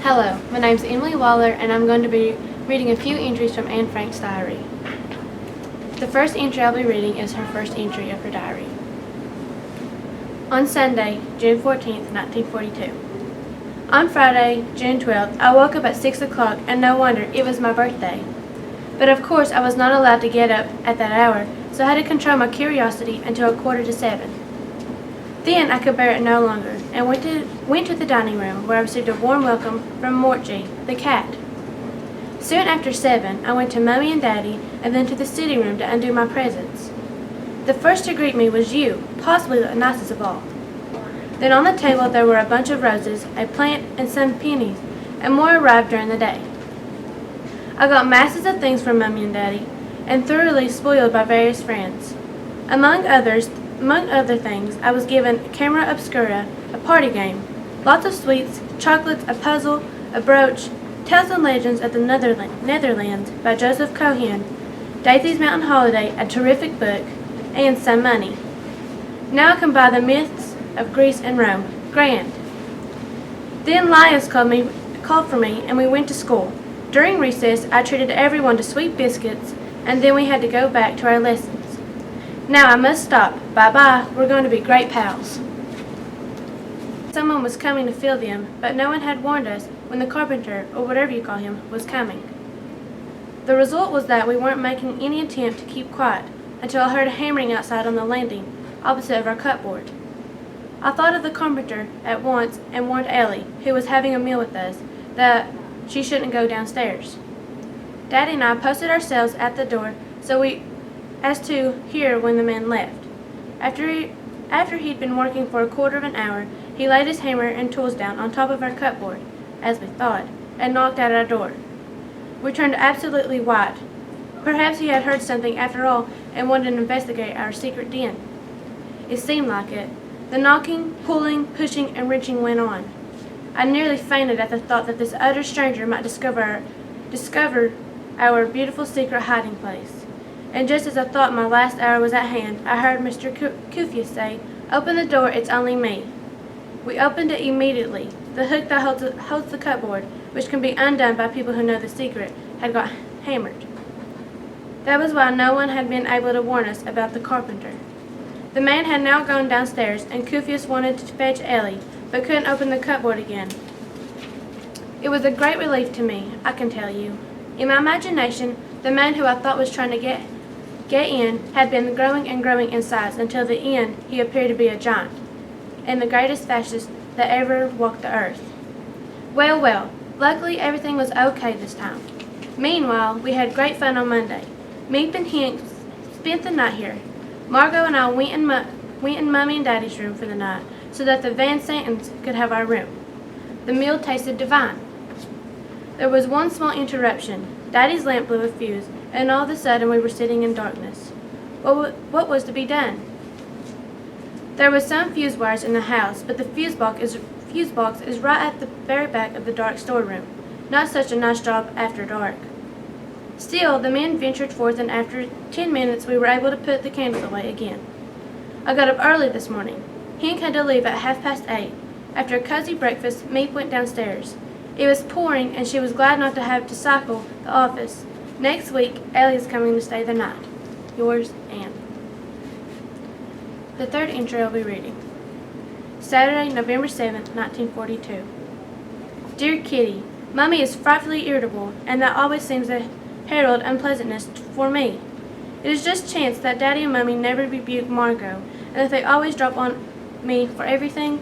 Hello, my name is Emily Waller, and I'm going to be reading a few entries from Anne Frank's diary. The first entry I'll be reading is her first entry of her diary. On Sunday, June 14th, 1942. On Friday, June 12th, I woke up at 6 o'clock, and no wonder, it was my birthday. But of course, I was not allowed to get up at that hour, so I had to control my curiosity until 6:45. Then I could bear it no longer, and went to the dining room, where I received a warm welcome from Mortgee, the cat. Soon after 7, I went to Mummy and Daddy, and then to the sitting room to undo my presents. The first to greet me was you, possibly the nicest of all. Then on the table there were a bunch of roses, a plant, and some pennies, and more arrived during the day. I got masses of things from Mummy and Daddy, and thoroughly spoiled by various friends. Among other things, I was given camera obscura, a party game, lots of sweets, chocolates, a puzzle, a brooch, Tales and Legends of the Netherlands by Joseph Cohen, Daisy's Mountain Holiday, a terrific book, and some money. Now I can buy the myths of Greece and Rome. Grand. Then Lias called for me, and we went to school. During recess, I treated everyone to sweet biscuits, and then we had to go back to our lessons. Now I must stop. Bye-bye. We're going to be great pals. Someone was coming to fill them, but no one had warned us when the carpenter, or whatever you call him, was coming. The result was that we weren't making any attempt to keep quiet until I heard a hammering outside on the landing, opposite of our cupboard. I thought of the carpenter at once and warned Ellie, who was having a meal with us, that she shouldn't go downstairs. Daddy and I posted ourselves at the door as to hear when the man left. After he'd been working for a quarter of an hour, he laid his hammer and tools down on top of our cupboard, as we thought, and knocked at our door. We turned absolutely white. Perhaps he had heard something after all and wanted to investigate our secret den. It seemed like it. The knocking, pulling, pushing, and wrenching went on. I nearly fainted at the thought that this utter stranger might discover our beautiful secret hiding place. And just as I thought my last hour was at hand, I heard Mr. Kufius say, "Open the door, it's only me." We opened it immediately. The hook that holds the cupboard, which can be undone by people who know the secret, had got hammered. That was why no one had been able to warn us about the carpenter. The man had now gone downstairs, and Kufius wanted to fetch Ellie, but couldn't open the cupboard again. It was a great relief to me, I can tell you. In my imagination, the man who I thought was trying to get in had been growing and growing in size until the end he appeared to be a giant, and the greatest fascist that ever walked the earth. Well, luckily everything was okay this time. Meanwhile, we had great fun on Monday. Meep and Hank spent the night here. Margot and I went in Mummy and Daddy's room for the night, so that the Van Santons could have our room. The meal tasted divine. There was one small interruption. Daddy's lamp blew a fuse, and all of a sudden we were sitting in darkness. What was to be done? There was some fuse wires in the house, but the fuse box is right at the very back of the dark storeroom. Not such a nice job after dark. Still, the men ventured forth, and after 10 minutes we were able to put the candles away again. I got up early this morning. Hank had to leave at 8:30. After a cozy breakfast, Meep went downstairs. It was pouring, and she was glad not to have to cycle the office. Next week, Ellie is coming to stay the night. Yours, Anne. The third entry I'll be reading. Saturday, November 7th, 1942. Dear Kitty, Mummy is frightfully irritable, and that always seems to herald unpleasantness for me. It is just chance that Daddy and Mummy never rebuke Margot, and that they always drop on me for everything.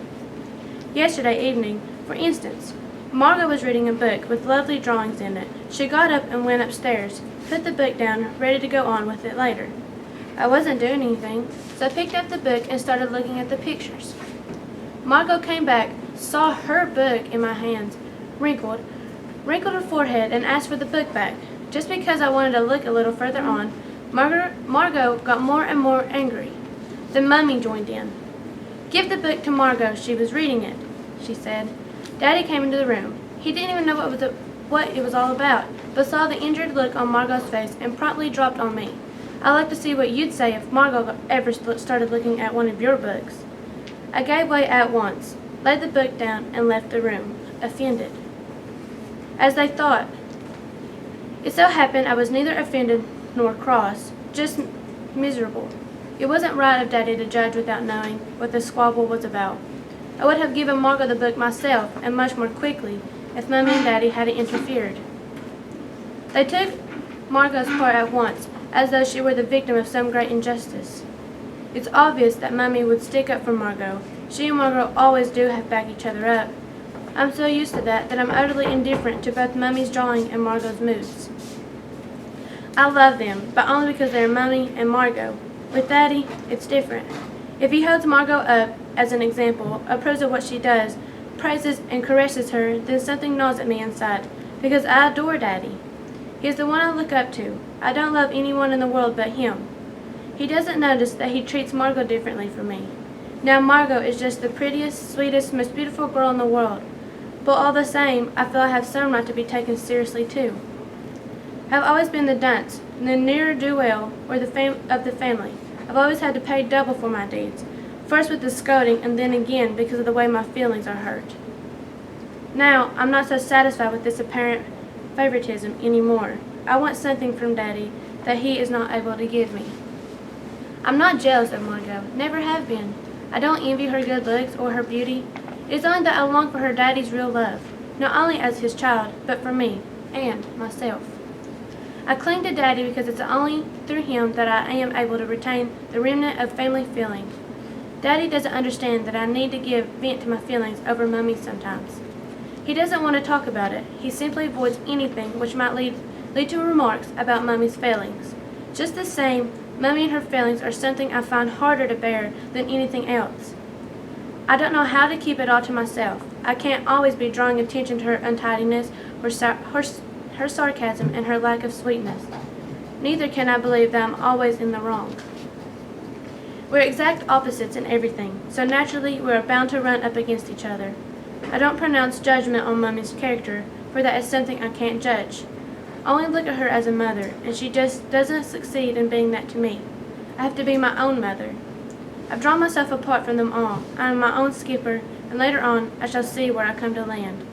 Yesterday evening, for instance, Margot was reading a book with lovely drawings in it. She got up and went upstairs, put the book down, ready to go on with it later. I wasn't doing anything, so I picked up the book and started looking at the pictures. Margot came back, saw her book in my hands, wrinkled her forehead, and asked for the book back. Just because I wanted to look a little further on, Margot got more and more angry. The Mummy joined in. "Give the book to Margot, she was reading it," she said. Daddy came into the room. He didn't even know what it was all about, but saw the injured look on Margot's face and promptly dropped on me. "I'd like to see what you'd say if Margot ever started looking at one of your books." I gave way at once, laid the book down, and left the room, offended. as they thought. It so happened I was neither offended nor cross, just miserable. It wasn't right of Daddy to judge without knowing what the squabble was about. I would have given Margot the book myself, and much more quickly, if Mummy and Daddy hadn't interfered. They took Margot's part at once, as though she were the victim of some great injustice. It's obvious that Mummy would stick up for Margot. She and Margot always do back each other up. I'm so used to that I'm utterly indifferent to both Mummy's drawing and Margot's moods. I love them, but only because they're Mummy and Margot. With Daddy, it's different. If he holds Margot up as an example, approves of what she does, praises and caresses her, then something gnaws at me inside, because I adore Daddy. He is the one I look up to. I don't love anyone in the world but him. He doesn't notice that he treats Margot differently from me. Now Margot is just the prettiest, sweetest, most beautiful girl in the world. But all the same, I feel I have some right to be taken seriously too. I've always been the dunce, the ne'er-do-well of the family. I've always had to pay double for my deeds, first with the scolding and then again because of the way my feelings are hurt. Now, I'm not so satisfied with this apparent favoritism anymore. I want something from Daddy that he is not able to give me. I'm not jealous of Margot, never have been. I don't envy her good looks or her beauty. It is only that I long for her Daddy's real love, not only as his child, but for me and myself. I cling to Daddy because it's only through him that I am able to retain the remnant of family feeling. Daddy doesn't understand that I need to give vent to my feelings over Mummy sometimes. He doesn't want to talk about it. He simply avoids anything which might lead to remarks about Mummy's failings. Just the same, Mummy and her failings are something I find harder to bear than anything else. I don't know how to keep it all to myself. I can't always be drawing attention to her untidiness or her sarcasm and her lack of sweetness. Neither can I believe that I'm always in the wrong. We're exact opposites in everything, so naturally we are bound to run up against each other. I don't pronounce judgment on Mummy's character, for that is something I can't judge. I only look at her as a mother, and she just doesn't succeed in being that to me. I have to be my own mother. I've drawn myself apart from them all. I am my own skipper, and later on I shall see where I come to land.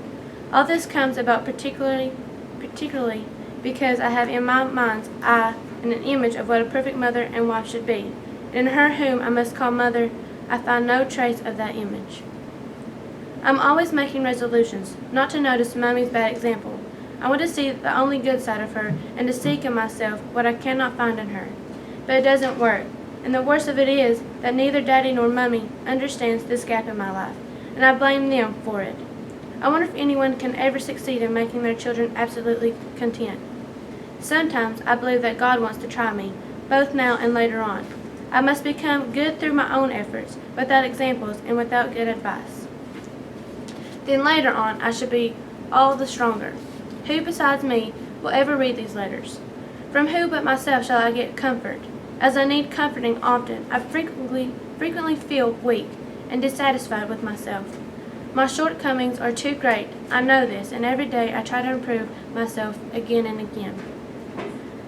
All this comes about particularly because I have in my mind's eye an image of what a perfect mother and wife should be, and in her whom I must call mother, I find no trace of that image. I'm always making resolutions not to notice Mummy's bad example. I want to see the only good side of her and to seek in myself what I cannot find in her. But it doesn't work, and the worst of it is that neither Daddy nor Mummy understands this gap in my life, and I blame them for it. I wonder if anyone can ever succeed in making their children absolutely content. Sometimes I believe that God wants to try me, both now and later on. I must become good through my own efforts, without examples and without good advice. Then later on I shall be all the stronger. Who besides me will ever read these letters? From who but myself shall I get comfort? As I need comforting often, I frequently feel weak and dissatisfied with myself. My shortcomings are too great. I know this, and every day I try to improve myself again and again.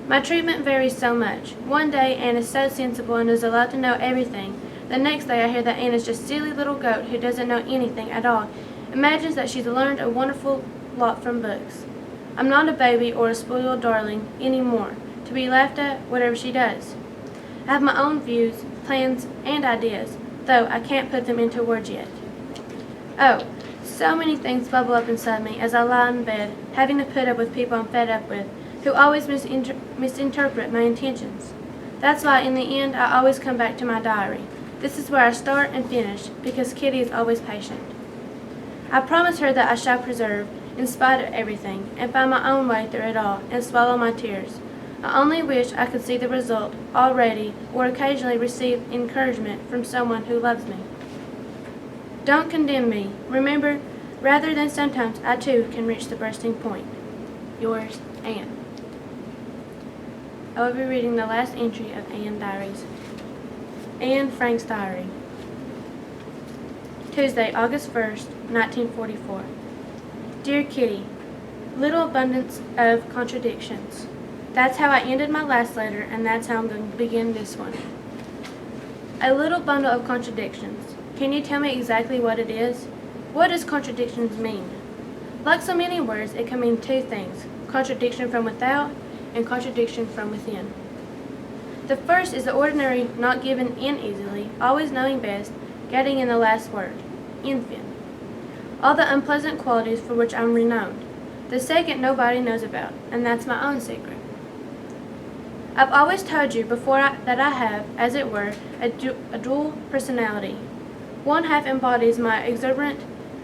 My treatment varies so much. One day Anne is so sensible and is allowed to know everything. The next day I hear that Anne is just a silly little goat who doesn't know anything at all, imagines that she's learned a wonderful lot from books. I'm not a baby or a spoiled darling anymore, to be laughed at whatever she does. I have my own views, plans, and ideas, though I can't put them into words yet. Oh, so many things bubble up inside me as I lie in bed, having to put up with people I'm fed up with, who always misinterpret my intentions. That's why in the end I always come back to my diary. This is where I start and finish, because Kitty is always patient. I promise her that I shall persevere, in spite of everything, and find my own way through it all, and swallow my tears. I only wish I could see the result already, or occasionally receive encouragement from someone who loves me. Don't condemn me. Remember, rather than sometimes I too can reach the bursting point. Yours, Anne. I will be reading the last entry of Anne Diaries. Anne Frank's Diary. Tuesday, August 1st, 1944. Dear Kitty, little abundance of contradictions. That's how I ended my last letter, and that's how I'm going to begin this one. A little bundle of contradictions. Can you tell me exactly what it is? What does contradictions mean? Like so many words, it can mean two things: contradiction from without and contradiction from within. The first is the ordinary, not given in easily, always knowing best, getting in the last word, infant. All the unpleasant qualities for which I'm renowned. The second nobody knows about, and that's my own secret. I've always told you before that I have, as it were, a dual personality. One half embodies my exuberant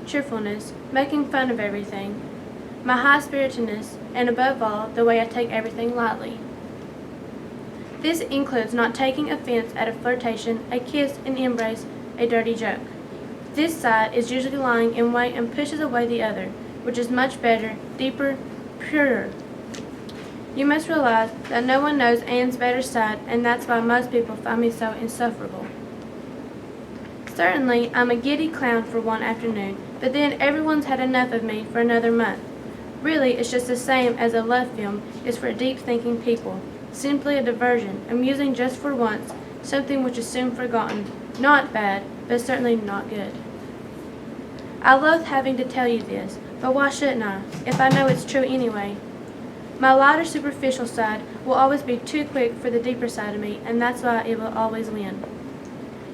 cheerfulness, making fun of everything, my high-spiritedness, and above all, the way I take everything lightly. This includes not taking offense at a flirtation, a kiss, an embrace, a dirty joke. This side is usually lying in wait and pushes away the other, which is much better, deeper, purer. You must realize that no one knows Anne's better side, and that's why most people find me so insufferable. Certainly, I'm a giddy clown for one afternoon, but then everyone's had enough of me for another month. Really, it's just the same as a love film is for deep-thinking people. Simply a diversion, amusing just for once, something which is soon forgotten. Not bad, but certainly not good. I loathe having to tell you this, but why shouldn't I, if I know it's true anyway? My lighter superficial side will always be too quick for the deeper side of me, and that's why it will always win.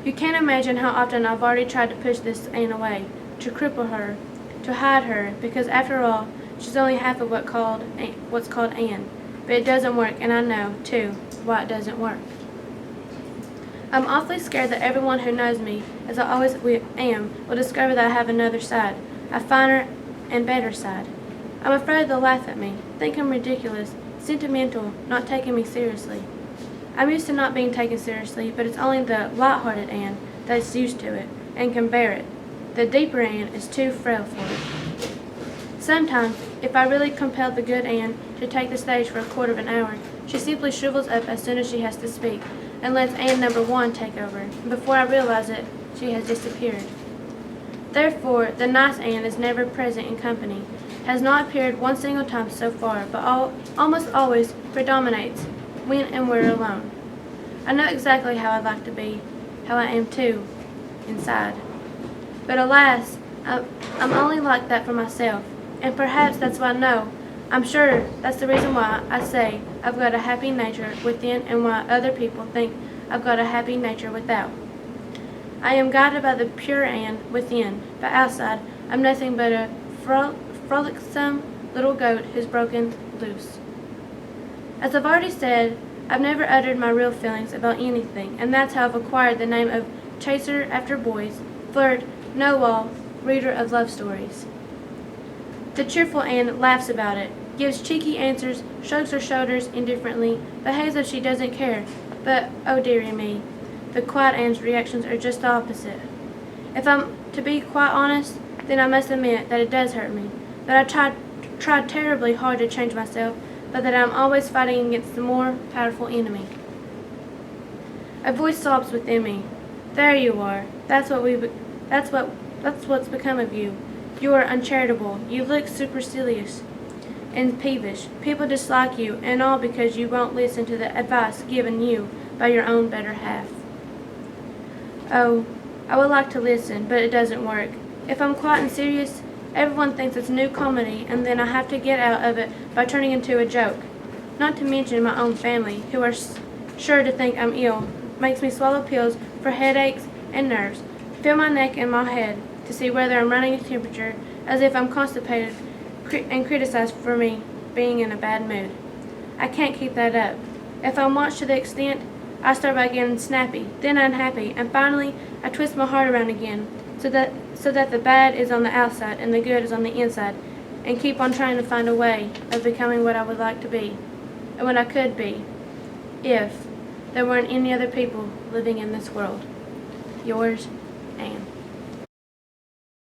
You can't imagine how often I've already tried to push this Anne away, to cripple her, to hide her, because after all, she's only half of what's called Anne. But it doesn't work, and I know, too, why it doesn't work. I'm awfully scared that everyone who knows me, as I always am, will discover that I have another side, a finer and better side. I'm afraid they'll laugh at me, think I'm ridiculous, sentimental, not taking me seriously. I'm used to not being taken seriously, but it's only the light-hearted Anne that's used to it, and can bear it. The deeper Anne is too frail for it. Sometimes, if I really compel the good Anne to take the stage for a quarter of an hour, she simply shrivels up as soon as she has to speak, and lets Anne number one take over, and before I realize it, she has disappeared. Therefore, the nice Anne is never present in company, has not appeared one single time so far, but almost always predominates when and where alone. I know exactly how I'd like to be, how I am too, inside. But alas, I'm only like that for myself, and perhaps that's why I'm sure that's the reason why I say I've got a happy nature within and why other people think I've got a happy nature without. I am guided by the pure Anne within, but outside I'm nothing but a frolicsome little goat who's broken loose. As I've already said, I've never uttered my real feelings about anything, and that's how I've acquired the name of chaser after boys, flirt, know-all, reader of love stories. The cheerful Anne laughs about it, gives cheeky answers, shrugs her shoulders indifferently, behaves as if she doesn't care, but, oh dearie me, the quiet Anne's reactions are just the opposite. If I'm to be quite honest, then I must admit that it does hurt me, that I tried terribly hard to change myself, but that I'm always fighting against the more powerful enemy. A voice sobs within me. There you are. That's what's become of you. You are uncharitable. You look supercilious and peevish. People dislike you, and all because you won't listen to the advice given you by your own better half. Oh, I would like to listen, but it doesn't work. If I'm quiet and serious, everyone thinks it's new comedy, and then I have to get out of it by turning into a joke. Not to mention my own family, who are sure to think I'm ill, makes me swallow pills for headaches and nerves, feel my neck and my head to see whether I'm running a temperature, as if I'm constipated, and criticized for me being in a bad mood. I can't keep that up. If I'm watched to the extent, I start by getting snappy, then unhappy, and finally I twist my heart around again, so that the bad is on the outside and the good is on the inside, and keep on trying to find a way of becoming what I would like to be, and what I could be, if there weren't any other people living in this world. Yours, Anne.